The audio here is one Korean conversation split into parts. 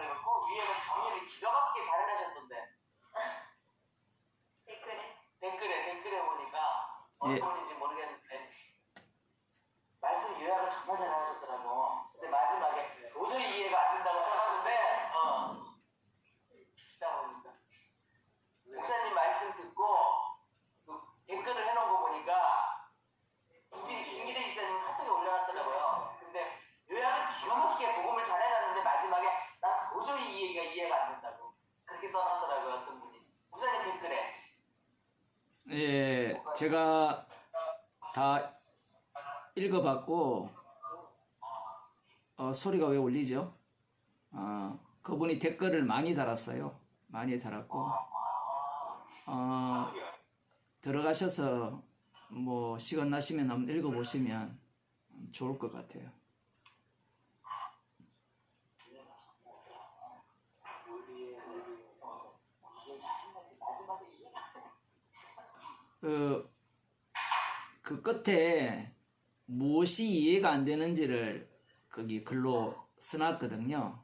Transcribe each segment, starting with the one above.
해놓고 위에는 정리를 기가 막히게 잘 해놨던데. 댓글에 보니까 어느 분인지 모르겠는데 말씀 요약을 정말 잘 해놨더라고. 근데 마지막에 도저히 이해가 안 된다고 써놨는데 듣다 보니까 목사님 말씀 듣고 그 댓글을 해놓은 거 보니까 김기대 집사님 카톡에 올려놨더라고요. 근데 요약은 기가 막히게 복음을 잘 해놨는데 마지막에 나 도저히 이해가 안 된다고 그렇게 써놨더라고요. 어떤 분이 목사님 댓글에. 예, 제가 다 읽어봤고 소리가 왜 울리죠? 그분이 댓글을 많이 달았어요. 많이 달았고 들어가셔서 뭐 시간 나시면 한번 읽어보시면 좋을 것 같아요. 그 끝에 무엇이 이해가 안 되는지를 거기 글로 써놨거든요.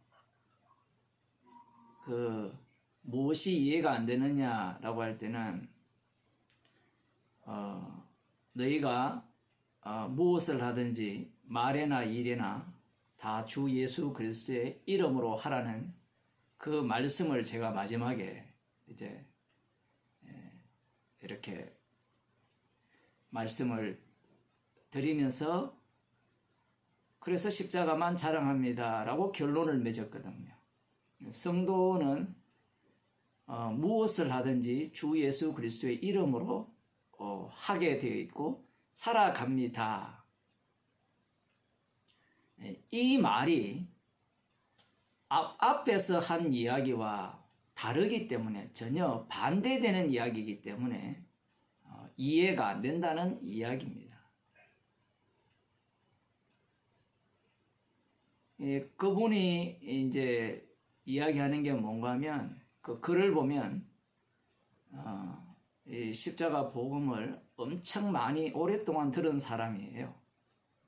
무엇이 이해가 안 되느냐라고 할 때는 너희가 무엇을 하든지 말에나 일에나 다 주 예수 그리스도의 이름으로 하라는 그 말씀을 제가 마지막에 이제 이렇게 말씀을 드리면서 그래서 십자가만 자랑합니다 라고 결론을 맺었거든요. 성도는 무엇을 하든지 주 예수 그리스도의 이름으로 하게 되어 있고 살아갑니다. 이 말이 앞에서 한 이야기와 다르기 때문에 전혀 반대되는 이야기이기 때문에 이해가 안 된다는 이야기입니다. 그분이 이제 이야기하는 게 뭔가 하면 그 글을 보면 이 십자가 복음을 엄청 많이 오랫동안 들은 사람이에요.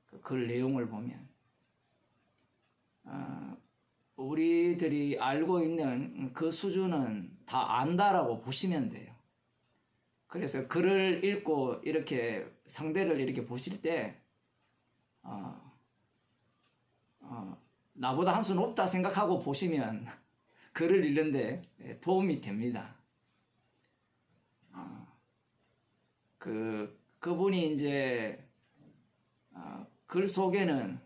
그 글 내용을 보면 우리들이 알고 있는 그 수준은 다 안다라고 보시면 돼요. 그래서 글을 읽고 이렇게 상대를 이렇게 보실 때 나보다 한 수 높다 생각하고 보시면 글을 읽는데 도움이 됩니다. 그분이 이제 글 속에는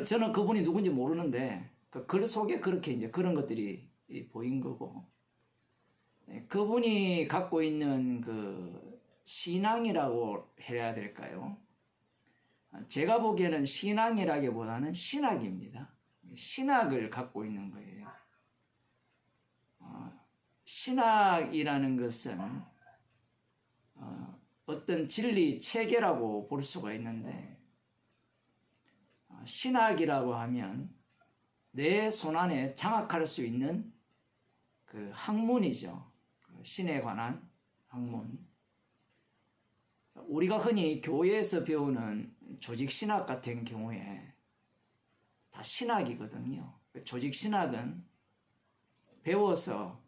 저는 그분이 누군지 모르는데 그 글 속에 그렇게 이제 그런 것들이 보인 거고 그분이 갖고 있는 그 신앙이라고 해야 될까요? 제가 보기에는 신앙이라기보다는 신학입니다. 신학을 갖고 있는 거예요. 신학이라는 것은 어떤 진리 체계라고 볼 수가 있는데 신학이라고 하면 내 손안에 장악할 수 있는 그 학문이죠. 신에 관한 학문. 우리가 흔히 교회에서 배우는 조직신학 같은 경우에 다 신학이거든요. 조직신학은 배워서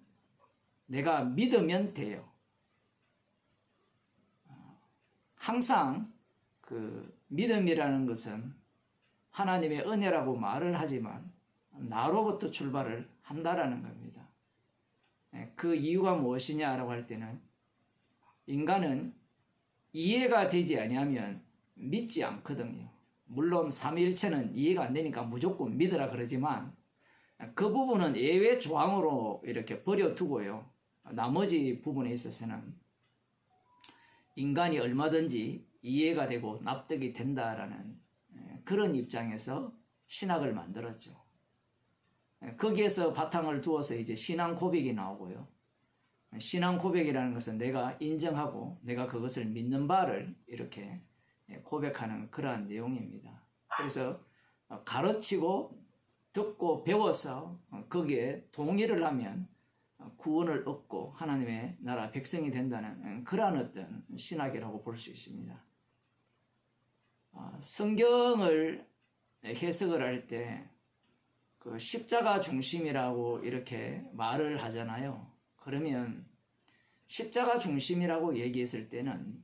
내가 믿으면 돼요. 항상 그 믿음이라는 것은 하나님의 은혜라고 말을 하지만 나로부터 출발을 한다라는 겁니다. 그 이유가 무엇이냐라고 할 때는 인간은 이해가 되지 아니하면 믿지 않거든요. 물론 삼위일체는 이해가 안 되니까 무조건 믿으라 그러지만 그 부분은 예외 조항으로 이렇게 버려두고요. 나머지 부분에 있어서는 인간이 얼마든지 이해가 되고 납득이 된다라는 그런 입장에서 신학을 만들었죠. 거기에서 바탕을 두어서 이제 신앙 고백이 나오고요. 신앙 고백이라는 것은 내가 인정하고 내가 그것을 믿는 바를 이렇게 고백하는 그러한 내용입니다. 그래서 가르치고 듣고 배워서 거기에 동의를 하면 구원을 얻고 하나님의 나라 백성이 된다는 그러한 어떤 신학이라고 볼 수 있습니다. 성경을 해석을 할 때 그 십자가 중심이라고 이렇게 말을 하잖아요. 그러면 십자가 중심이라고 얘기했을 때는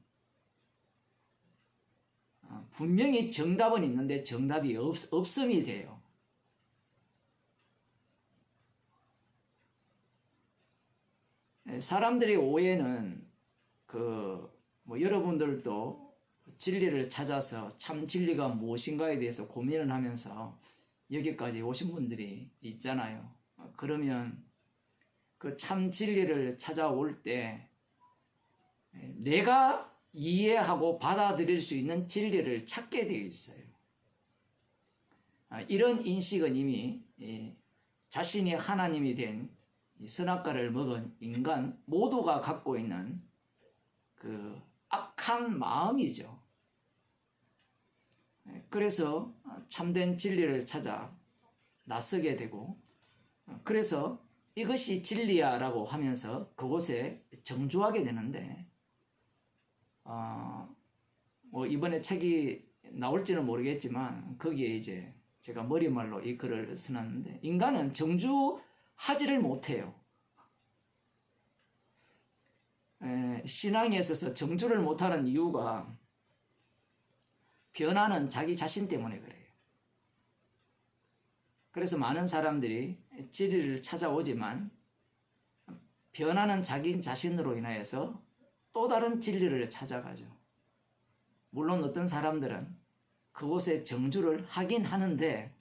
분명히 정답은 있는데 정답이 없음이 돼요. 사람들의 오해는 뭐 여러분들도 진리를 찾아서 참 진리가 무엇인가에 대해서 고민을 하면서 여기까지 오신 분들이 있잖아요. 그러면 그 참 진리를 찾아올 때 내가 이해하고 받아들일 수 있는 진리를 찾게 되어 있어요. 이런 인식은 이미 자신이 하나님이 된 선악과를 먹은 인간 모두가 갖고 있는 그 악한 마음이죠. 그래서 참된 진리를 찾아 나서게 되고, 그래서 이것이 진리야 라고 하면서 그곳에 정주하게 되는데, 뭐 이번에 책이 나올지는 모르겠지만 거기에 이제 제가 머리말로 이 글을 써놨는데, 인간은 정주하지를 못해요. 신앙에 있어서 정주를 못하는 이유가 변하는 자기 자신 때문에 그래요. 그래서 많은 사람들이 진리를 찾아오지만 변하는 자기 자신으로 인하여서 또 다른 진리를 찾아가죠. 물론 어떤 사람들은 그곳에 정주를 하긴 하는데,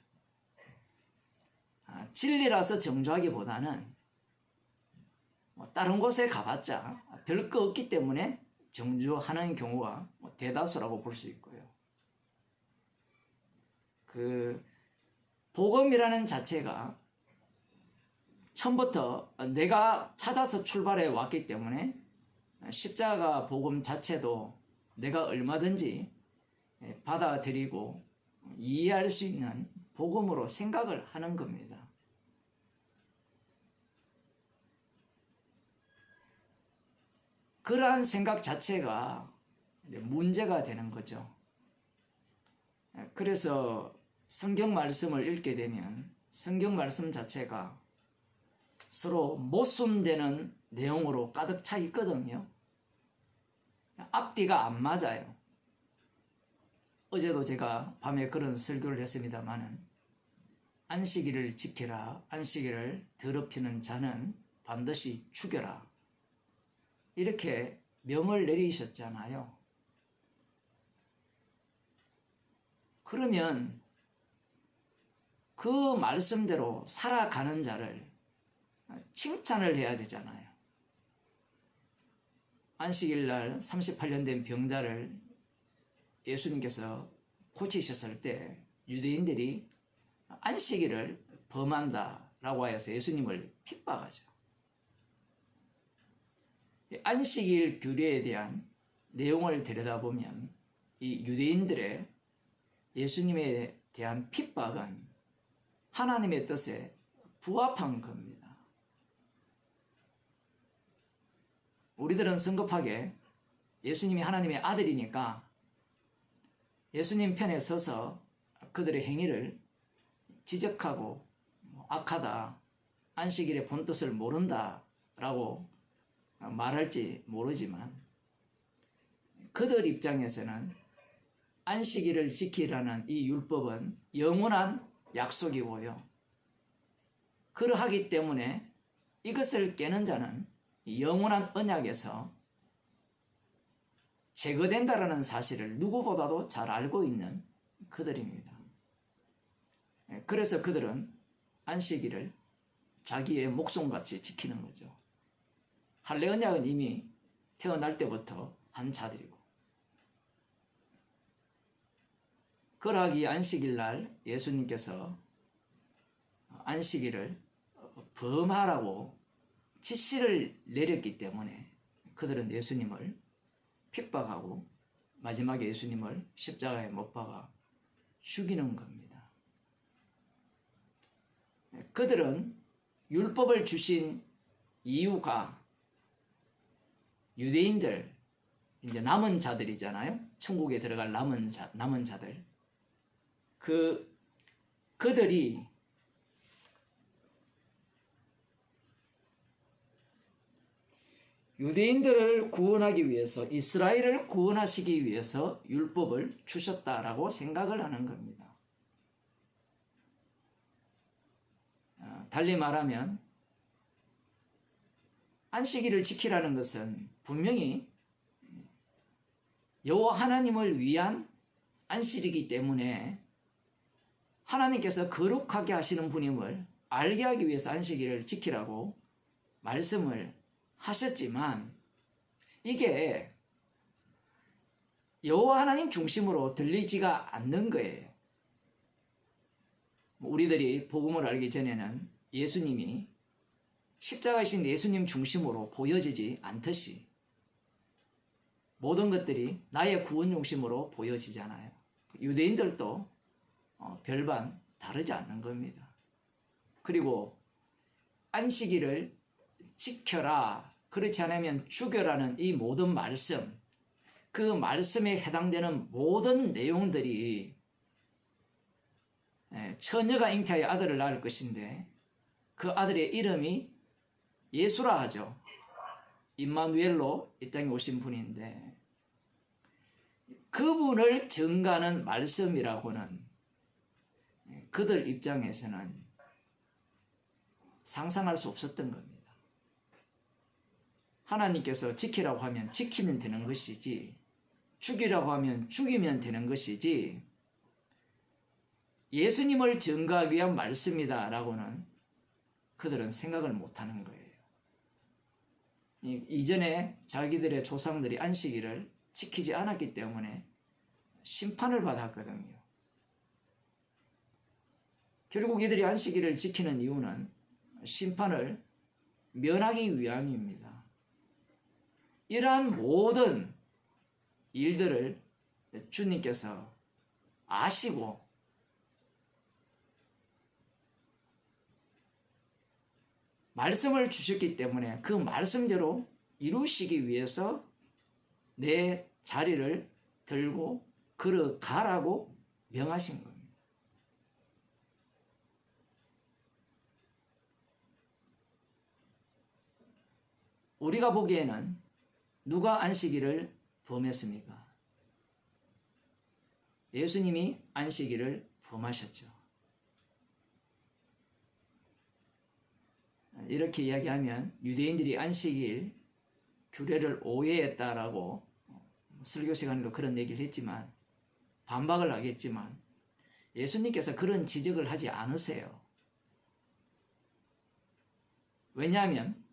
진리라서 정주하기보다는 뭐 다른 곳에 가봤자 별 거 없기 때문에 정주하는 경우가 대다수라고 볼 수 있고요. 그 복음이라는 자체가 처음부터 내가 찾아서 출발해 왔기 때문에 십자가 복음 자체도 내가 얼마든지 받아들이고 이해할 수 있는 복음으로 생각을 하는 겁니다. 그러한 생각 자체가 문제가 되는 거죠. 그래서 성경 말씀을 읽게 되면 성경 말씀 자체가 서로 모순되는 내용으로 가득 차 있거든요. 앞뒤가 안 맞아요. 어제도 제가 밤에 그런 설교를 했습니다마는, 안식일을 지켜라, 안식일을 더럽히는 자는 반드시 죽여라, 이렇게 명을 내리셨잖아요. 그러면 그 말씀대로 살아가는 자를 칭찬을 해야 되잖아요. 안식일 날 38년 된 병자를 예수님께서 고치셨을 때 유대인들이 안식일을 범한다라고 하여서 예수님을 핍박하죠. 안식일 규례에 대한 내용을 들여다보면 이 유대인들의 예수님에 대한 핍박은 하나님의 뜻에 부합한 겁니다. 우리들은 성급하게 예수님이 하나님의 아들이니까 예수님 편에 서서 그들의 행위를 지적하고 악하다, 안식일의 본뜻을 모른다라고 말할지 모르지만, 그들 입장에서는 안식일을 지키라는 이 율법은 영원한 약속이고요. 그러하기 때문에 이것을 깨는 자는 영원한 언약에서 제거된다라는 사실을 누구보다도 잘 알고 있는 그들입니다. 그래서 그들은 안식일을 자기의 목숨같이 지키는 거죠. 할례 언약은 이미 태어날 때부터 한 자들이고, 그러하기 안식일 날 예수님께서 안식일을 범하라고 지시를 내렸기 때문에 그들은 예수님을 핍박하고 마지막에 예수님을 십자가에 못 박아 죽이는 겁니다. 그들은 율법을 주신 이유가 유대인들, 이제 남은 자들이잖아요. 천국에 들어갈 남은 자들. 그들이 유대인들을 구원하기 위해서, 이스라엘을 구원하시기 위해서 율법을 주셨다라고 생각을 하는 겁니다. 달리 말하면 안식일을 지키라는 것은 분명히 여호와 하나님을 위한 안식이기 때문에 하나님께서 거룩하게 하시는 분임을 알게 하기 위해서 안식일을 지키라고 말씀을 하셨지만, 이게 여호와 하나님 중심으로 들리지가 않는 거예요. 우리들이 복음을 알기 전에는 예수님이 십자가이신 예수님 중심으로 보여지지 않듯이 모든 것들이 나의 구원 중심으로 보여지잖아요. 유대인들도 별반 다르지 않는 겁니다. 그리고 안식일을 지켜라, 그렇지 않으면 죽여라는 이 모든 말씀, 그 말씀에 해당되는 모든 내용들이 처녀가 잉태하여 아들을 낳을 것인데 그 아들의 이름이 예수라 하죠. 임마누엘로 이 땅에 오신 분인데, 그분을 증가하는 말씀이라고는 그들 입장에서는 상상할 수 없었던 겁니다. 하나님께서 지키라고 하면 지키면 되는 것이지, 죽이라고 하면 죽이면 되는 것이지, 예수님을 증거하기 위한 말씀이다라고는 그들은 생각을 못하는 거예요. 이전에 자기들의 조상들이 안식일을 지키지 않았기 때문에 심판을 받았거든요. 결국 이들이 안식일을 지키는 이유는 심판을 면하기 위함입니다. 이러한 모든 일들을 주님께서 아시고 말씀을 주셨기 때문에 그 말씀대로 이루시기 위해서 내 자리를 들고 걸어가라고 명하신 겁니다. 우리가 보기에는 누가 안식일을 범했습니까? 예수님이 안식일을 범하셨죠. 이렇게 이야기하면 유대인들이 안식일 규례를 오해했다라고 설교 시간에도 그런 얘기를 했지만, 반박을 하겠지만 예수님께서 그런 지적을 하지 않으세요. 왜냐하면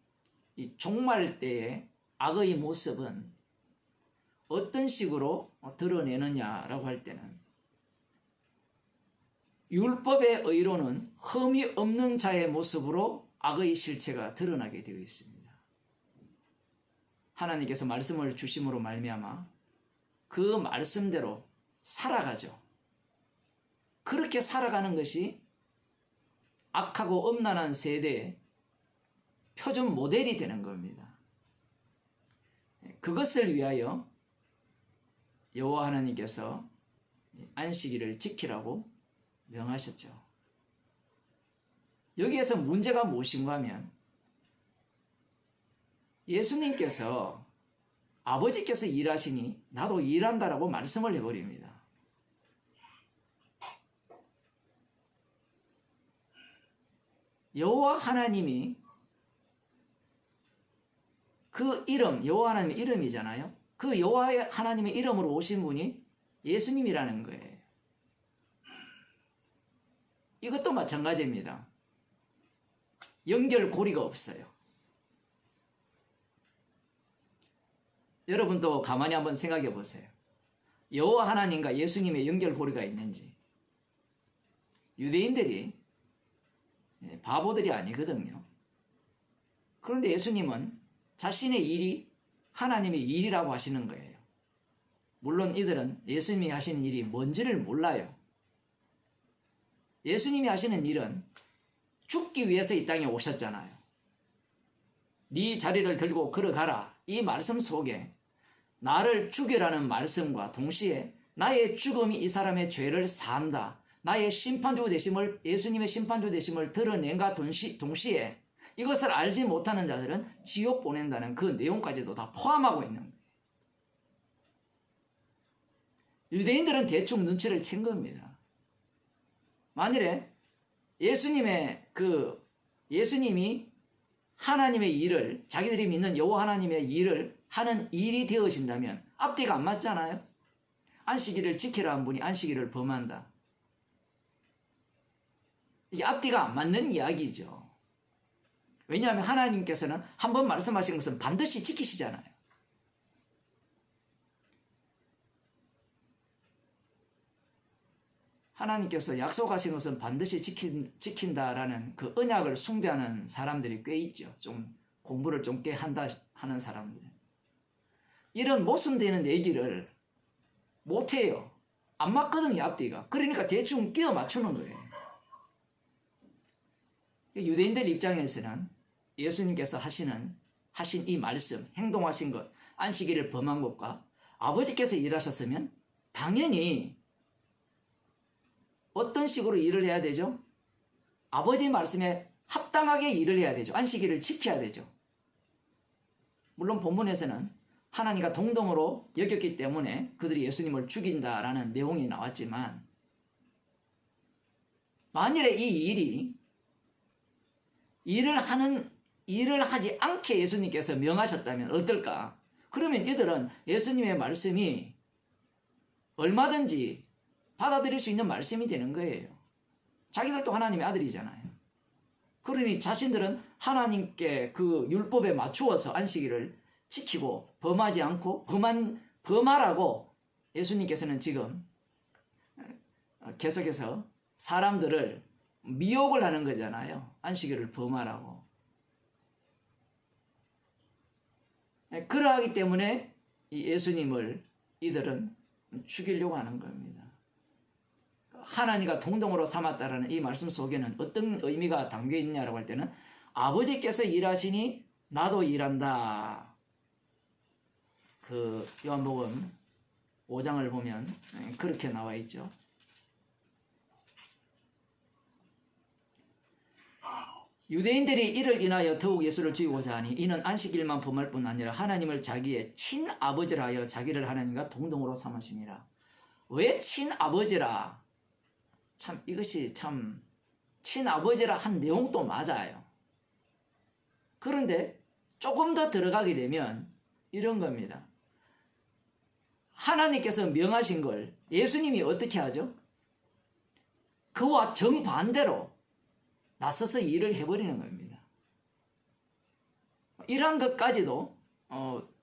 이 종말 때의 악의 모습은 어떤 식으로 드러내느냐라고 할 때는, 율법의 의로는 흠이 없는 자의 모습으로 악의 실체가 드러나게 되어 있습니다. 하나님께서 말씀을 주심으로 말미암아 그 말씀대로 살아가죠. 그렇게 살아가는 것이 악하고 음란한 세대의 표준 모델이 되는 겁니다. 그것을 위하여 여호와 하나님께서 안식일을 지키라고 명하셨죠. 여기에서 문제가 무엇인가 하면, 예수님께서 아버지께서 일하시니 나도 일한다라고 말씀을 해버립니다. 여호와 하나님이 그 이름, 여호와 하나님의 이름이잖아요. 그 여호와 하나님의 이름으로 오신 분이 예수님이라는 거예요. 이것도 마찬가지입니다. 연결고리가 없어요. 여러분도 가만히 한번 생각해 보세요. 여호와 하나님과 예수님의 연결고리가 있는지. 유대인들이 바보들이 아니거든요. 그런데 예수님은 자신의 일이 하나님의 일이라고 하시는 거예요. 물론 이들은 예수님이 하시는 일이 뭔지를 몰라요. 예수님이 하시는 일은 죽기 위해서 이 땅에 오셨잖아요. 네 자리를 들고 걸어가라. 이 말씀 속에 나를 죽여라는 말씀과 동시에 나의 죽음이 이 사람의 죄를 사한다. 나의 심판주 되심을, 예수님의 심판주 되심을 드러낸과 동시에 이것을 알지 못하는 자들은 지옥 보낸다는 그 내용까지도 다 포함하고 있는 거예요. 유대인들은 대충 눈치를 챈 겁니다. 만일에 예수님이 하나님의 일을, 자기들이 믿는 여호와 하나님의 일을 하는 일이 되어진다면 앞뒤가 안 맞잖아요. 안식일을 지키라 한 분이 안식일을 범한다. 이게 앞뒤가 안 맞는 이야기죠. 왜냐하면 하나님께서는 한 번 말씀하신 것은 반드시 지키시잖아요. 하나님께서 약속하신 것은 반드시 지킨다라는 그 언약을 숭배하는 사람들이 꽤 있죠. 좀 공부를 좀 꽤 한다 하는 사람들. 이런 모순되는 얘기를 못해요. 안 맞거든요, 앞뒤가. 그러니까 대충 끼워 맞추는 거예요. 유대인들 입장에서는 예수님께서 하신 이 말씀, 행동하신 것, 안식일을 범한 것과 아버지께서 일하셨으면 당연히 어떤 식으로 일을 해야 되죠? 아버지 말씀에 합당하게 일을 해야 되죠. 안식일을 지켜야 되죠. 물론 본문에서는 하나님과 동등으로 여겼기 때문에 그들이 예수님을 죽인다라는 내용이 나왔지만, 만일에 이 일을 하지 않게 예수님께서 명하셨다면 어떨까? 그러면 이들은 예수님의 말씀이 얼마든지 받아들일 수 있는 말씀이 되는 거예요. 자기들도 하나님의 아들이잖아요. 그러니 자신들은 하나님께 그 율법에 맞추어서 안식일을 지키고 범하지 않고 범하라고 예수님께서는 지금 계속해서 사람들을 미혹을 하는 거잖아요. 안식일을 범하라고. 그러하기 때문에 이 예수님을 이들은 죽이려고 하는 겁니다. 하나님과 동등으로 삼았다라는 이 말씀 속에는 어떤 의미가 담겨 있냐라고 할 때는 아버지께서 일하시니 나도 일한다. 그 요한복음 5장을 보면 그렇게 나와 있죠. 유대인들이 이를 인하여 더욱 예수를 죽이고자 하니 이는 안식일만 범할 뿐 아니라 하나님을 자기의 친아버지라 하여 자기를 하나님과 동등으로 삼으심이라. 왜 친아버지라? 참 이것이 참 친아버지라 한 내용도 맞아요. 그런데 조금 더 들어가게 되면 이런 겁니다. 하나님께서 명하신 걸 예수님이 어떻게 하죠? 그와 정반대로 나서서 일을 해버리는 겁니다. 이러한 것까지도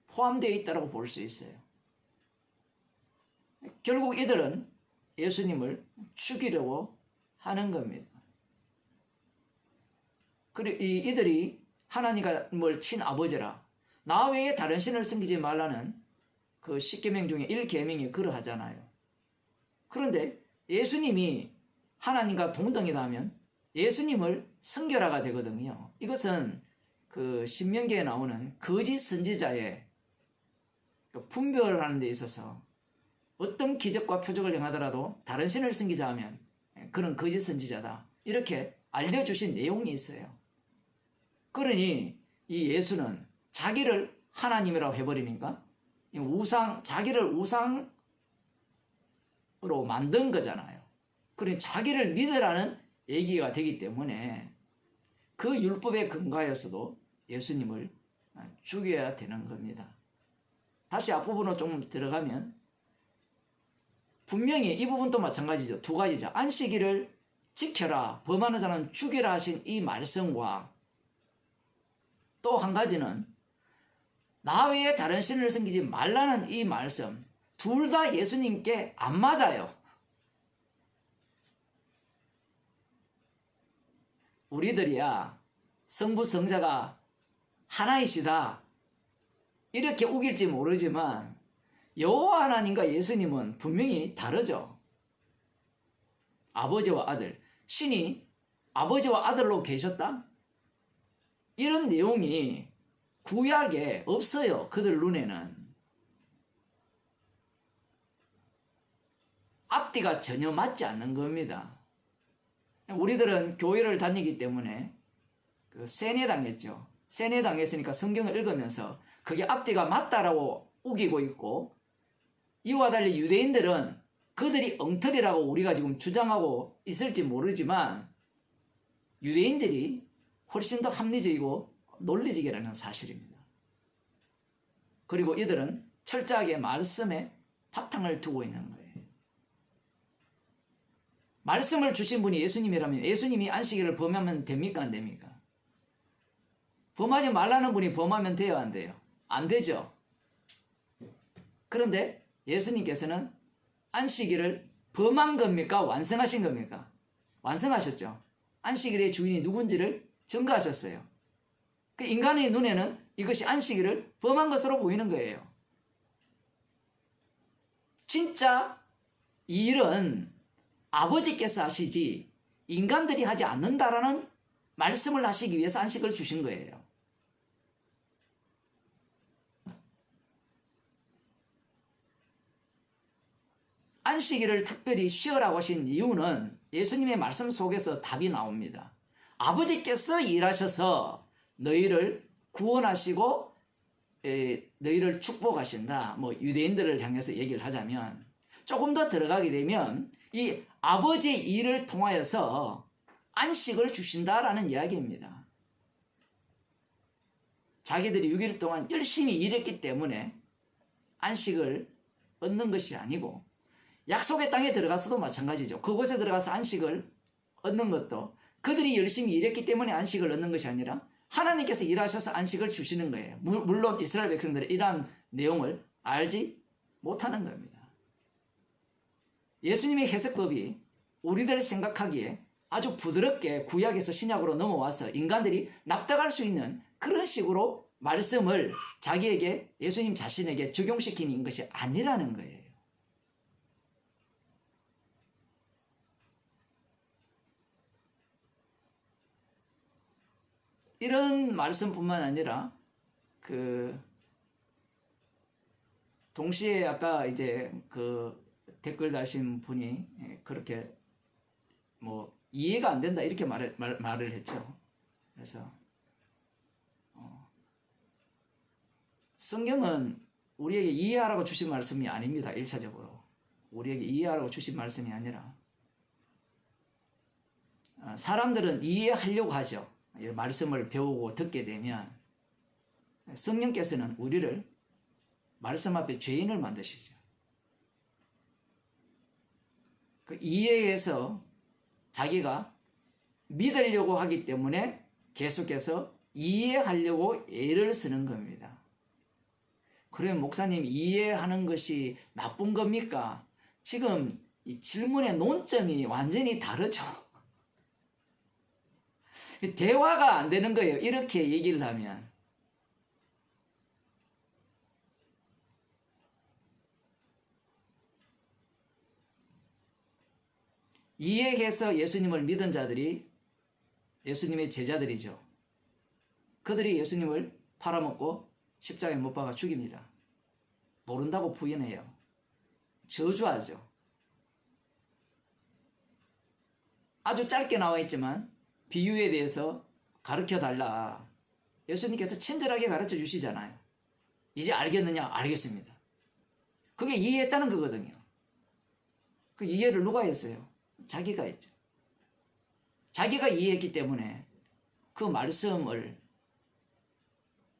포함되어 있다고 볼 수 있어요. 결국 이들은 예수님을 죽이려고 하는 겁니다. 그리고 이들이 하나님을 친아버지라 나 외에 다른 신을 섬기지 말라는 그 10계명 중에 1계명이 그러하잖아요. 그런데 예수님이 하나님과 동등이라면 예수님을 성결하가 되거든요. 이것은 그 신명기에 나오는 거짓 선지자의 분별을 하는 데 있어서 어떤 기적과 표적을 행하더라도 다른 신을 섬기자 하면 그런 거짓 선지자다. 이렇게 알려주신 내용이 있어요. 그러니 이 예수는 자기를 하나님이라고 해버리니까 자기를 우상으로 만든 거잖아요. 그러니 자기를 믿으라는 얘기가 되기 때문에 그 율법에 근거하여서도 예수님을 죽여야 되는 겁니다. 다시 앞부분으로 좀 들어가면 분명히 이 부분도 마찬가지죠. 두 가지죠. 안식일을 지켜라, 범하는 자는 죽이라 하신 이 말씀과 또 한 가지는 나 외에 다른 신을 섬기지 말라는 이 말씀, 둘 다 예수님께 안 맞아요. 우리들이야 성부 성자가 하나이시다 이렇게 우길지 모르지만 여호와 하나님과 예수님은 분명히 다르죠. 아버지와 아들, 신이 아버지와 아들로 계셨다? 이런 내용이 구약에 없어요. 그들 눈에는. 앞뒤가 전혀 맞지 않는 겁니다. 우리들은 교회를 다니기 때문에 그 세뇌당했죠. 세뇌당했으니까 성경을 읽으면서 그게 앞뒤가 맞다라고 우기고 있고, 이와 달리 유대인들은 그들이 엉터리라고 우리가 지금 주장하고 있을지 모르지만 유대인들이 훨씬 더 합리적이고 논리적이라는 사실입니다. 그리고 이들은 철저하게 말씀에 바탕을 두고 있는 거예요. 말씀을 주신 분이 예수님이라면 예수님이 안식일을 범하면 됩니까? 안 됩니까? 범하지 말라는 분이 범하면 돼요? 안 돼요? 안 되죠. 그런데 예수님께서는 안식일을 범한 겁니까? 완성하신 겁니까? 완성하셨죠. 안식일의 주인이 누군지를 증거하셨어요. 그 인간의 눈에는 이것이 안식일을 범한 것으로 보이는 거예요. 진짜 이 일은 아버지께서 하시지 인간들이 하지 않는다라는 말씀을 하시기 위해서 안식을 주신 거예요. 안식일을 특별히 쉬어라고 하신 이유는 예수님의 말씀 속에서 답이 나옵니다. 아버지께서 일하셔서 너희를 구원하시고 너희를 축복하신다. 뭐 유대인들을 향해서 얘기를 하자면 조금 더 들어가게 되면 이 아버지의 일을 통하여서 안식을 주신다라는 이야기입니다. 자기들이 6일 동안 열심히 일했기 때문에 안식을 얻는 것이 아니고, 약속의 땅에 들어가서도 마찬가지죠. 그곳에 들어가서 안식을 얻는 것도 그들이 열심히 일했기 때문에 안식을 얻는 것이 아니라 하나님께서 일하셔서 안식을 주시는 거예요. 물론 이스라엘 백성들은 이러한 내용을 알지 못하는 겁니다. 예수님의 해석법이 우리들 생각하기에 아주 부드럽게 구약에서 신약으로 넘어와서 인간들이 납득할 수 있는 그런 식으로 말씀을 자기에게, 예수님 자신에게 적용시키는 것이 아니라는 거예요. 이런 말씀뿐만 아니라 동시에 아까 이제 댓글 다신 분이 그렇게 뭐 이해가 안 된다 이렇게 말을 했죠. 그래서 성경은 우리에게 이해하라고 주신 말씀이 아닙니다. 1차적으로 우리에게 이해하라고 주신 말씀이 아니라 사람들은 이해하려고 하죠. 말씀을 배우고 듣게 되면 성령께서는 우리를 말씀 앞에 죄인을 만드시죠. 그 이해해서 자기가 믿으려고 하기 때문에 계속해서 이해하려고 애를 쓰는 겁니다. 그러면 목사님, 이해하는 것이 나쁜 겁니까? 지금 이 질문의 논점이 완전히 다르죠. 대화가 안 되는 거예요. 이렇게 얘기를 하면. 이해해서 예수님을 믿은 자들이 예수님의 제자들이죠. 그들이 예수님을 팔아먹고 십자가에 못 박아 죽입니다. 모른다고 부인해요. 저주하죠. 아주 짧게 나와 있지만 비유에 대해서 가르쳐달라. 예수님께서 친절하게 가르쳐 주시잖아요. 이제 알겠느냐? 알겠습니다. 그게 이해했다는 거거든요. 그 이해를 누가 했어요? 자기가 했죠. 자기가 이해했기 때문에 그 말씀을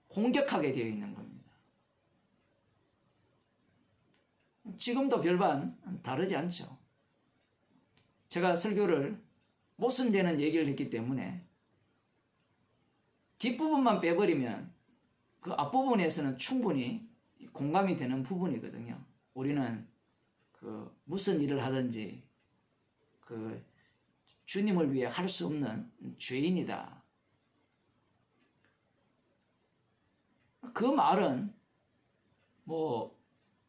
공격하게 되어 있는 겁니다. 지금도 별반 다르지 않죠. 제가 설교를 모순되는 얘기를 했기 때문에 뒷부분만 빼버리면 그 앞부분에서는 충분히 공감이 되는 부분이거든요. 우리는 무슨 일을 하든지 주님을 위해 할 수 없는 죄인이다. 그 말은 뭐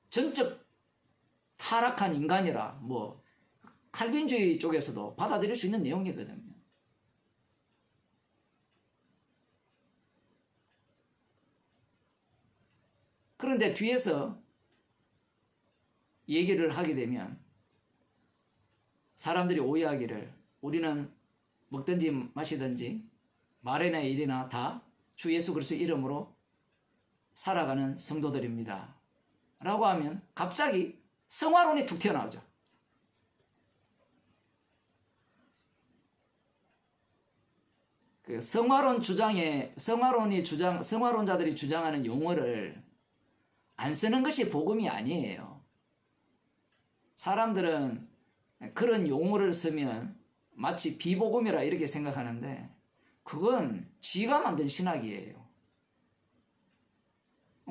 전적 타락한 인간이라 뭐 칼빈주의 쪽에서도 받아들일 수 있는 내용이거든요. 그런데 뒤에서 얘기를 하게 되면 사람들이 오해하기를 우리는 먹든지 마시든지 말이나 일이나 다 주 예수 그리스도 이름으로 살아가는 성도들입니다. 라고 하면 갑자기 성화론이 툭 튀어나오죠. 그 성화론자들이 주장하는 용어를 안 쓰는 것이 복음이 아니에요. 사람들은 그런 용어를 쓰면 마치 비복음이라 이렇게 생각하는데 그건 지가 만든 신학이에요.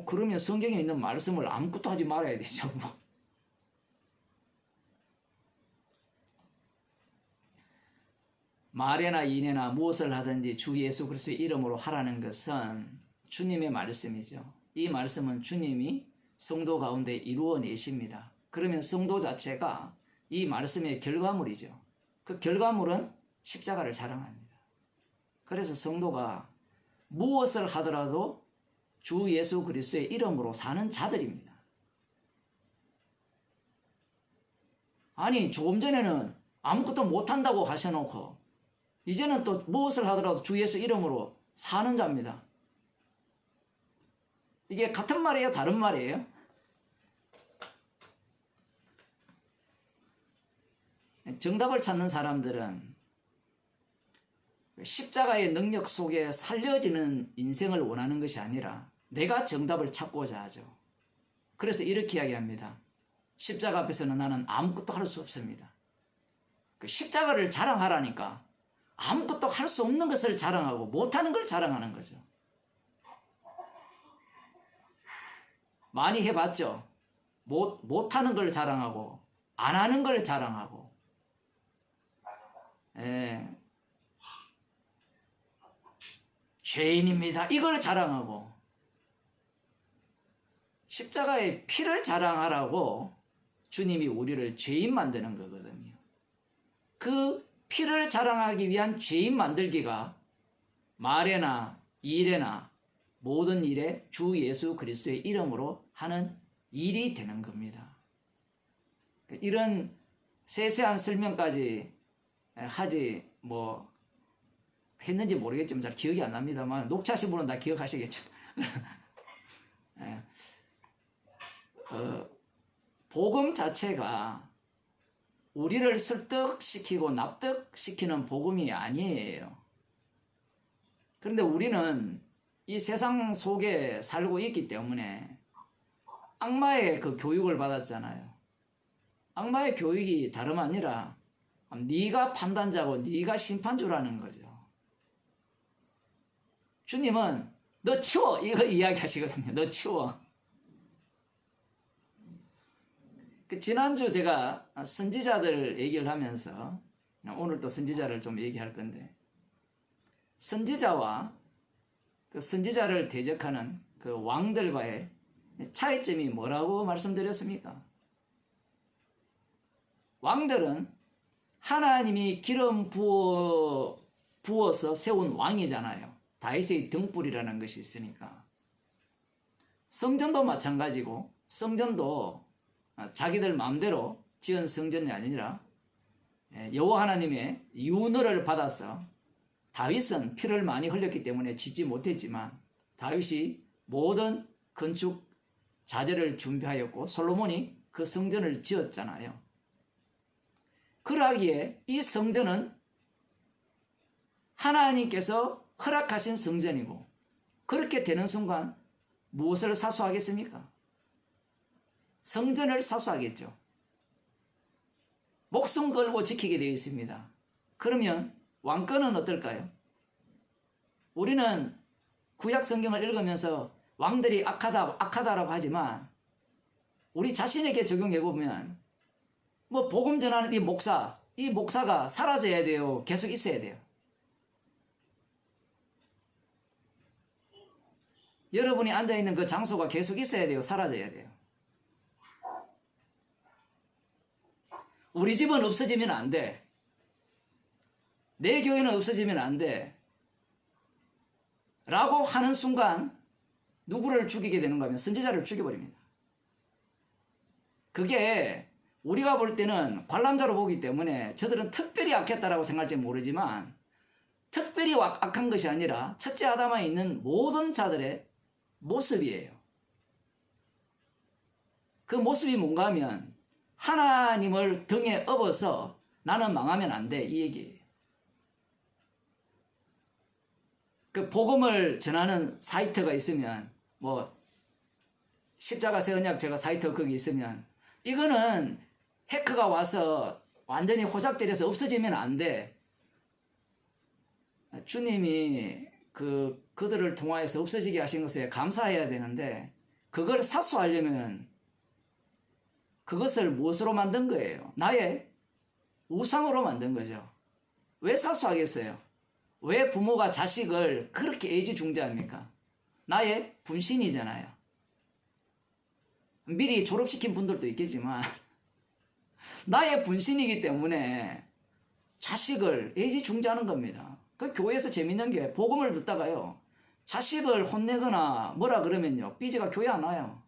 그러면 성경에 있는 말씀을 아무것도 하지 말아야 되죠. 말에나 인에나 무엇을 하든지 주 예수 그리스도의 이름으로 하라는 것은 주님의 말씀이죠. 이 말씀은 주님이 성도 가운데 이루어내십니다. 그러면 성도 자체가 이 말씀의 결과물이죠. 그 결과물은 십자가를 자랑합니다. 그래서 성도가 무엇을 하더라도 주 예수 그리스도의 이름으로 사는 자들입니다. 아니 조금 전에는 아무것도 못한다고 하셔놓고 이제는 또 무엇을 하더라도 주 예수 이름으로 사는 자입니다. 이게 같은 말이에요? 다른 말이에요? 정답을 찾는 사람들은 십자가의 능력 속에 살려지는 인생을 원하는 것이 아니라 내가 정답을 찾고자 하죠. 그래서 이렇게 이야기합니다. 십자가 앞에서는 나는 아무것도 할 수 없습니다. 그 십자가를 자랑하라니까 아무것도 할 수 없는 것을 자랑하고 못하는 걸 자랑하는 거죠. 많이 해봤죠? 못하는 걸 자랑하고 안 하는 걸 자랑하고 죄인입니다. 이걸 자랑하고 십자가의 피를 자랑하라고 주님이 우리를 죄인 만드는 거거든요. 그 피를 자랑하기 위한 죄인 만들기가 말에나 일에나 모든 일에 주 예수 그리스도의 이름으로 하는 일이 되는 겁니다. 이런 세세한 설명까지 하지 했는지 모르겠지만 잘 기억이 안 납니다만 녹취하신 분은 다 기억하시겠죠. 복음 자체가 우리를 설득시키고 납득시키는 복음이 아니에요. 그런데 우리는 이 세상 속에 살고 있기 때문에 악마의 그 교육을 받았잖아요. 악마의 교육이 다름 아니라 네가 판단자고 네가 심판주라는 거죠. 주님은 너 치워 이거 이야기하시거든요. 너 치워. 지난주 제가 선지자들 얘기를 하면서 오늘 또 선지자를 좀 얘기할 건데 선지자와 그 선지자를 대적하는 그 왕들과의 차이점이 뭐라고 말씀드렸습니까? 왕들은 하나님이 기름 부어서 세운 왕이잖아요. 다윗의 등불이라는 것이 있으니까. 성전도 마찬가지고 성전도 자기들 마음대로 지은 성전이 아니라 여호와 하나님의 윤허를 받아서 다윗은 피를 많이 흘렸기 때문에 짓지 못했지만 다윗이 모든 건축 자재를 준비하였고 솔로몬이 그 성전을 지었잖아요. 그러기에 이 성전은 하나님께서 허락하신 성전이고 그렇게 되는 순간 무엇을 사수하겠습니까? 성전을 사수하겠죠. 목숨 걸고 지키게 되어 있습니다. 그러면 왕권은 어떨까요? 우리는 구약 성경을 읽으면서 왕들이 악하다라고 하지만 우리 자신에게 적용해 보면 복음 전하는 이 목사가 사라져야 돼요? 계속 있어야 돼요? 여러분이 앉아있는 그 장소가 계속 있어야 돼요? 사라져야 돼요? 우리 집은 없어지면 안 돼. 내 교회는 없어지면 안 돼. 라고 하는 순간 누구를 죽이게 되는가 하면 선지자를 죽여버립니다. 그게 우리가 볼 때는 관람자로 보기 때문에 저들은 특별히 악했다라고 생각할지 모르지만 특별히 악한 것이 아니라 첫째 아담에 있는 모든 자들의 모습이에요. 그 모습이 뭔가 하면 하나님을 등에 업어서 나는 망하면 안 돼, 이 얘기예요. 그 복음을 전하는 사이트가 있으면, 뭐 십자가 새 언약 제가 사이트가 거기 있으면, 이거는 해커가 와서 완전히 호작질해서 없어지면 안 돼. 주님이 그들을 통하여서 없어지게 하신 것에 감사해야 되는데, 그걸 사수하려면 그것을 무엇으로 만든 거예요? 나의 우상으로 만든 거죠. 왜 사수하겠어요? 왜 부모가 자식을 그렇게 애지중지합니까? 나의 분신이잖아요. 미리 졸업시킨 분들도 있겠지만 나의 분신이기 때문에 자식을 애지중지하는 겁니다. 그 교회에서 재밌는 게 복음을 듣다가요, 자식을 혼내거나 뭐라 그러면요, 삐지가 교회 안 와요.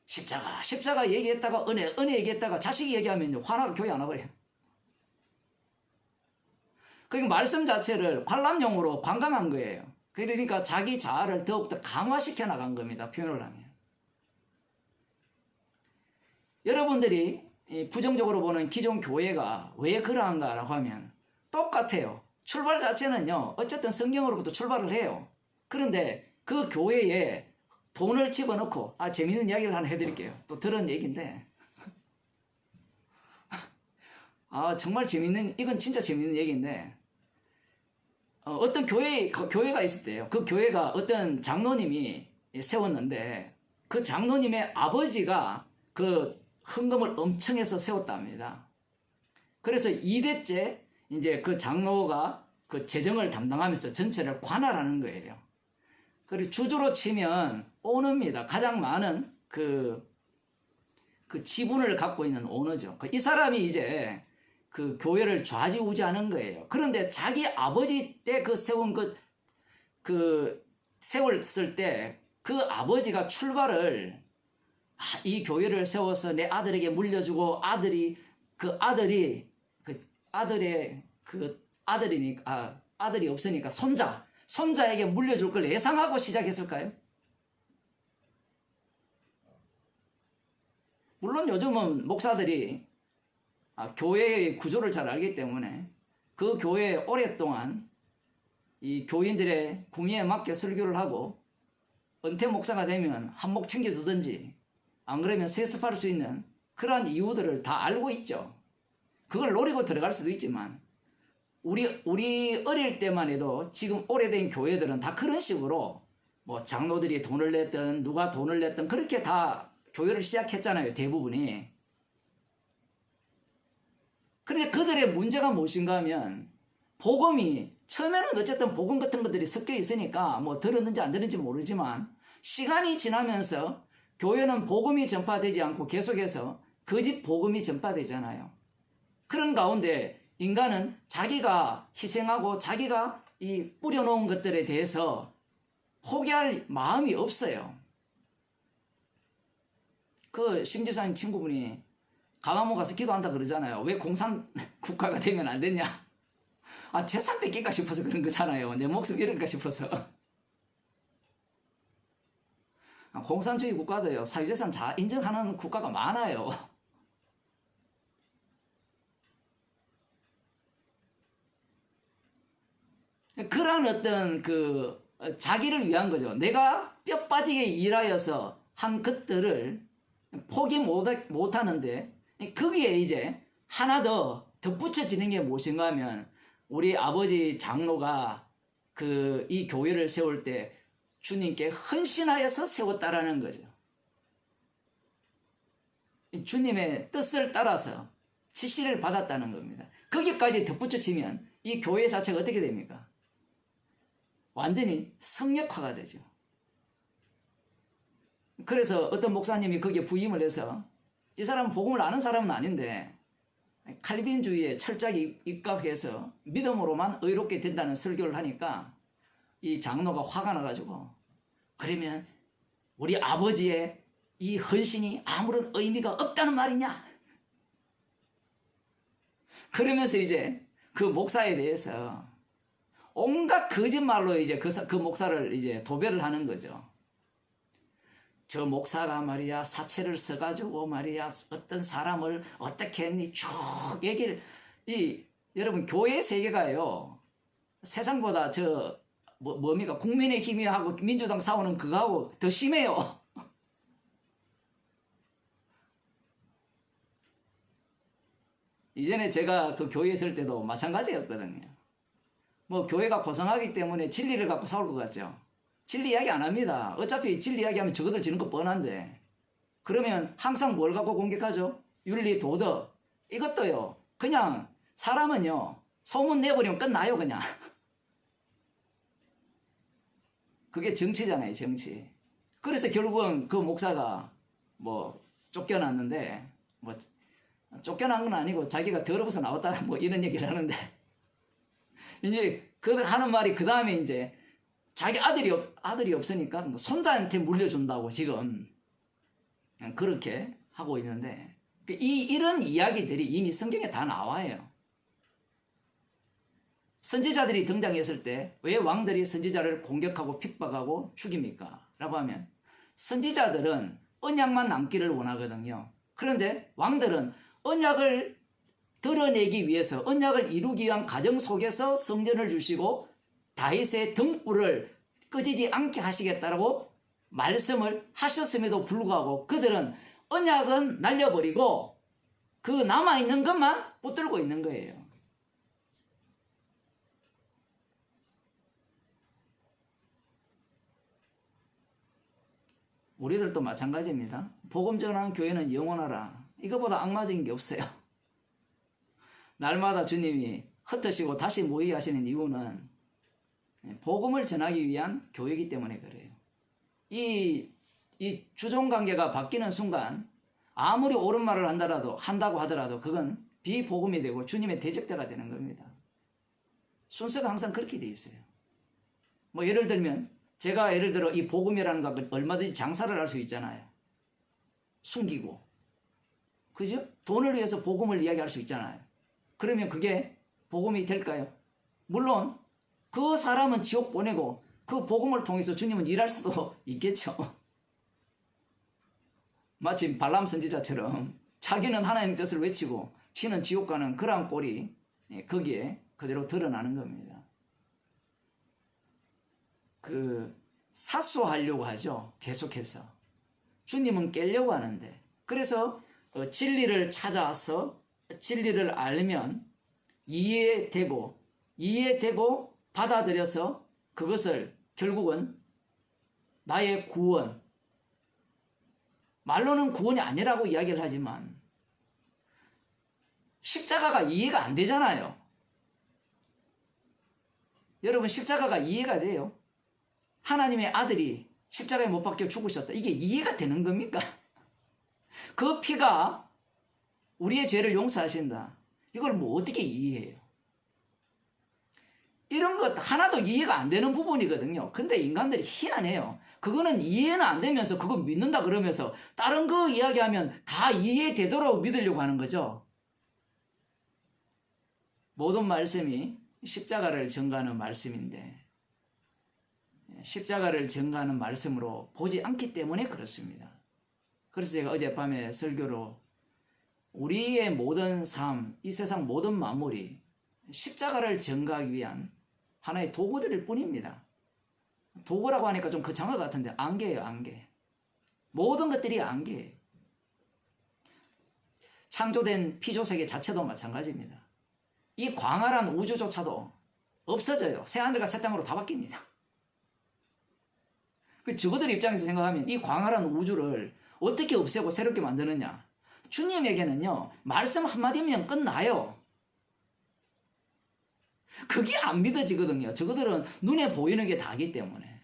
십자가 얘기했다가 은혜 얘기했다가 자식이 얘기하면요, 화나가 교회 안 와버려요. 그러니까 말씀 자체를 관람용으로 관광한 거예요. 그러니까 자기 자아를 더욱더 강화시켜 나간 겁니다, 표현을 하면. 여러분들이 부정적으로 보는 기존 교회가 왜 그러한가라고 하면 똑같아요. 출발 자체는요, 어쨌든 성경으로부터 출발을 해요. 그런데 그 교회에 돈을 집어넣고, 재밌는 이야기를 하나 해드릴게요. 또 들은 얘기인데, 정말 이건 진짜 재밌는 얘기인데, 어떤 교회가 있을 때요. 그 교회가 어떤 장로님이 세웠는데, 그 장로님의 아버지가 그 헌금을 엄청 해서 세웠답니다. 그래서 2대째 이제 그 장로가 그 재정을 담당하면서 전체를 관할하는 거예요. 그리고 주주로 치면 오너입니다. 가장 많은 그 지분을 갖고 있는 오너죠. 이 사람이 이제 그 교회를 좌지우지하는 거예요. 그런데 자기 아버지 때 세운 세웠을 때 그 아버지가 출발을, 이 교회를 세워서 내 아들에게 물려주고 아들이 아들이 없으니까 손자에게 물려줄 걸 예상하고 시작했을까요? 물론 요즘은 목사들이 교회의 구조를 잘 알기 때문에 그 교회에 오랫동안 이 교인들의 구미에 맞게 설교를 하고 은퇴 목사가 되면 한몫 챙겨주든지 안 그러면 세습할 수 있는 그러한 이유들을 다 알고 있죠. 그걸 노리고 들어갈 수도 있지만 우리 어릴 때만 해도 지금 오래된 교회들은 다 그런 식으로 뭐 장로들이 돈을 냈든 누가 돈을 냈든 그렇게 다 교회를 시작했잖아요, 대부분이. 그런데 그들의 문제가 무엇인가 하면 복음이 처음에는 어쨌든 복음 같은 것들이 섞여 있으니까 뭐 들었는지 안 들었는지 모르지만 시간이 지나면서 교회는 복음이 전파되지 않고 계속해서 거짓 복음이 전파되잖아요. 그런 가운데 인간은 자기가 희생하고 자기가 이 뿌려놓은 것들에 대해서 포기할 마음이 없어요. 그 심지사님 친구분이 강화문 가서 기도한다 그러잖아요. 왜 공산 국가가 되면 안 되냐? 재산 뺏길까 싶어서 그런 거잖아요. 내 목숨 잃을까 싶어서. 공산주의 국가도요, 사유재산 인정하는 국가가 많아요. 그런 어떤 자기를 위한 거죠. 내가 뼈 빠지게 일하여서 한 것들을 포기 못하는데, 거기에 이제 하나 더 덧붙여지는 게 무엇인가 하면, 우리 아버지 장로가 이 교회를 세울 때 주님께 헌신하여서 세웠다라는 거죠. 주님의 뜻을 따라서 지시를 받았다는 겁니다. 거기까지 덧붙여지면 이 교회 자체가 어떻게 됩니까? 완전히 성역화가 되죠. 그래서 어떤 목사님이 거기에 부임을 해서, 이 사람은 복음을 아는 사람은 아닌데 칼빈주의에 철저하게 입각해서 믿음으로만 의롭게 된다는 설교를 하니까 이 장로가 화가 나가지고, 그러면 우리 아버지의 이 헌신이 아무런 의미가 없다는 말이냐? 그러면서 이제 그 목사에 대해서 온갖 거짓말로 이제 그 목사를 이제 도배를 하는 거죠. 저 목사가 말이야 사채를 써가지고 말이야 어떤 사람을 어떻게 했니 쭉 얘기를 여러분 교회 세계가요 세상보다 뭡니까 국민의힘이하고 민주당 싸우는 그거하고 더 심해요. 이전에 제가 그 교회에 있을 때도 마찬가지였거든요. 뭐 교회가 고상하기 때문에 진리를 갖고 싸울 것 같죠. 진리 이야기 안 합니다. 어차피 진리 이야기하면 저거들 지는 거 뻔한데. 그러면 항상 뭘 갖고 공격하죠? 윤리, 도덕. 이것도요. 그냥 사람은요. 소문 내버리면 끝나요 그냥. 그게 정치잖아요 정치. 그래서 결국은 그 목사가 뭐 쫓겨났는데 뭐 쫓겨난 건 아니고 자기가 더러워서 나왔다 뭐 이런 얘기를 하는데 이제 그 하는 말이 그 다음에 이제 자기 아들이 없으니까 뭐 손자한테 물려준다고 지금 그렇게 하고 있는데 이런 이야기들이 이미 성경에 다 나와요. 선지자들이 등장했을 때 왜 왕들이 선지자를 공격하고 핍박하고 죽입니까? 라고 하면 선지자들은 언약만 남기를 원하거든요. 그런데 왕들은 언약을 드러내기 위해서 언약을 이루기 위한 과정 속에서 성전을 주시고 다윗의 등불을 꺼지지 않게 하시겠다라고 말씀을 하셨음에도 불구하고 그들은 언약은 날려버리고 그 남아있는 것만 붙들고 있는 거예요. 우리들도 마찬가지입니다. 복음 전하는 교회는 영원하라. 이거보다 악마적인 게 없어요. 날마다 주님이 흩으시고 다시 모이게 하시는 이유는 복음을 전하기 위한 교회이기 때문에 그래요. 이 주종관계가 바뀌는 순간 아무리 옳은 말을 한다고 하더라도 그건 비복음이 되고 주님의 대적자가 되는 겁니다. 순서가 항상 그렇게 돼 있어요. 뭐 예를 들면 제가 예를 들어 이 복음이라는 거 얼마든지 장사를 할 수 있잖아요. 숨기고. 그죠? 돈을 위해서 복음을 이야기할 수 있잖아요. 그러면 그게 복음이 될까요? 물론 그 사람은 지옥 보내고 그 복음을 통해서 주님은 일할 수도 있겠죠. 마치 발람 선지자처럼 자기는 하나님의 뜻을 외치고 지는 지옥 가는 그러한 꼴이 거기에 그대로 드러나는 겁니다. 사소하려고 하죠. 계속해서. 주님은 깨려고 하는데. 그래서 진리를 찾아서 진리를 알면 이해되고 받아들여서 그것을 결국은 나의 구원. 말로는 구원이 아니라고 이야기를 하지만 십자가가 이해가 안 되잖아요. 여러분 십자가가 이해가 돼요? 하나님의 아들이 십자가에 못 박혀 죽으셨다. 이게 이해가 되는 겁니까? 그 피가 우리의 죄를 용서하신다. 이걸 뭐 어떻게 이해해요? 이런 것 하나도 이해가 안 되는 부분이거든요. 근데 인간들이 희한해요. 그거는 이해는 안 되면서 그거 믿는다 그러면서 다른 거 이야기하면 다 이해되도록 믿으려고 하는 거죠. 모든 말씀이 십자가를 전가하는 말씀인데 십자가를 전가하는 말씀으로 보지 않기 때문에 그렇습니다. 그래서 제가 어젯밤에 설교로 우리의 모든 삶, 이 세상 모든 만물이 십자가를 전가하기 위한 하나의 도구들일 뿐입니다. 도구라고 하니까 좀 거창한 것 같은데 안개예요, 안개. 모든 것들이 안개예요. 창조된 피조세계 자체도 마찬가지입니다. 이 광활한 우주조차도 없어져요. 새하늘과 새 땅으로 다 바뀝니다. 저거들 입장에서 생각하면 이 광활한 우주를 어떻게 없애고 새롭게 만드느냐. 주님에게는요, 말씀 한마디면 끝나요. 그게 안 믿어지거든요. 저거들은 눈에 보이는 게 다기 때문에.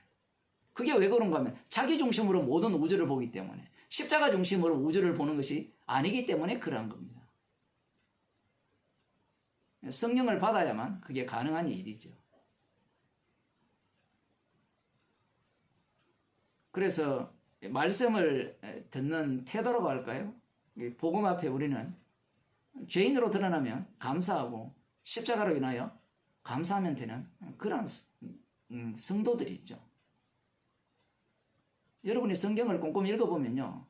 그게 왜 그런가 하면 자기 중심으로 모든 우주를 보기 때문에, 십자가 중심으로 우주를 보는 것이 아니기 때문에 그러한 겁니다. 성령을 받아야만 그게 가능한 일이죠. 그래서 말씀을 듣는 태도라고 할까요? 복음 앞에 우리는 죄인으로 드러나면 감사하고 십자가로 인하여 감사하면 되는 그런 성도들이 있죠. 여러분이 성경을 꼼꼼히 읽어보면요,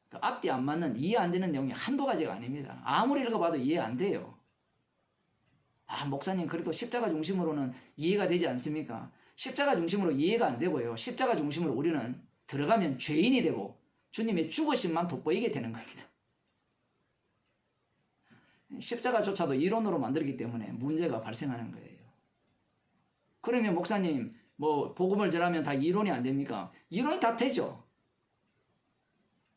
그 앞뒤 안 맞는, 이해 안 되는 내용이 한두 가지가 아닙니다. 아무리 읽어봐도 이해 안 돼요. 아, 목사님 그래도 십자가 중심으로는 이해가 되지 않습니까? 십자가 중심으로 이해가 안 되고요, 십자가 중심으로 우리는 들어가면 죄인이 되고 주님의 죽으심만 돋보이게 되는 겁니다. 십자가조차도 이론으로 만들기 때문에 문제가 발생하는 거예요. 그러면 목사님 뭐 복음을 전하면 다 이론이 안 됩니까? 이론이 다 되죠.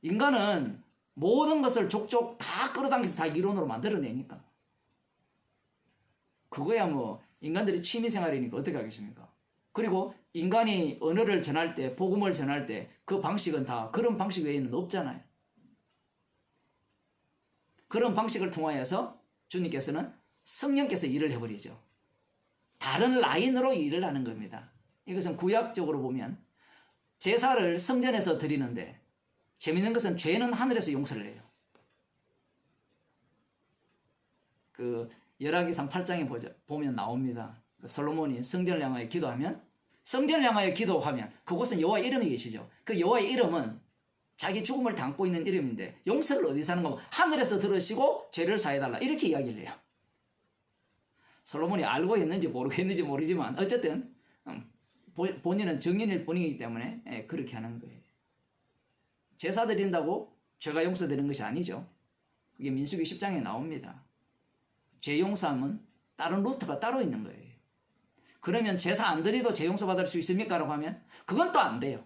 인간은 모든 것을 족족 다 끌어당겨서 다 이론으로 만들어내니까. 그거야 뭐 인간들이 취미생활이니까 어떻게 하겠습니까? 그리고 인간이 언어를 전할 때, 복음을 전할 때 그 방식은 다 그런 방식 외에는 없잖아요. 그런 방식을 통하여서 주님께서는 성령께서 일을 해버리죠. 다른 라인으로 일을 하는 겁니다. 이것은 구약적으로 보면 제사를 성전에서 드리는데, 재밌는 것은 죄는 하늘에서 용서를 해요. 그 열왕기상 8장에 보면 나옵니다. 솔로몬이 성전을 향하여 기도하면, 성전을 향하여 기도하면 그곳은 여호와 이름이 계시죠. 그 여호와의 이름은 자기 죽음을 담고 있는 이름인데 용서를 어디서 하는 거고, 하늘에서 들으시고 죄를 사해달라 이렇게 이야기를 해요. 솔로몬이 알고 했는지 모르겠는지 모르지만 어쨌든 본인은 정인일 뿐이기 때문에 그렇게 하는 거예요. 제사 드린다고 죄가 용서되는 것이 아니죠. 그게 민수기 10장에 나옵니다. 죄 용서함은 다른 루트가 따로 있는 거예요. 그러면 제사 안 드리도 죄 용서받을 수 있습니까? 라고 하면 그건 또 안 돼요.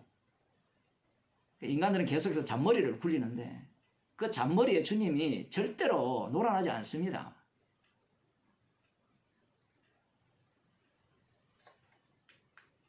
인간들은 계속해서 잔머리를 굴리는데 그 잔머리에 주님이 절대로 놀아나지 않습니다.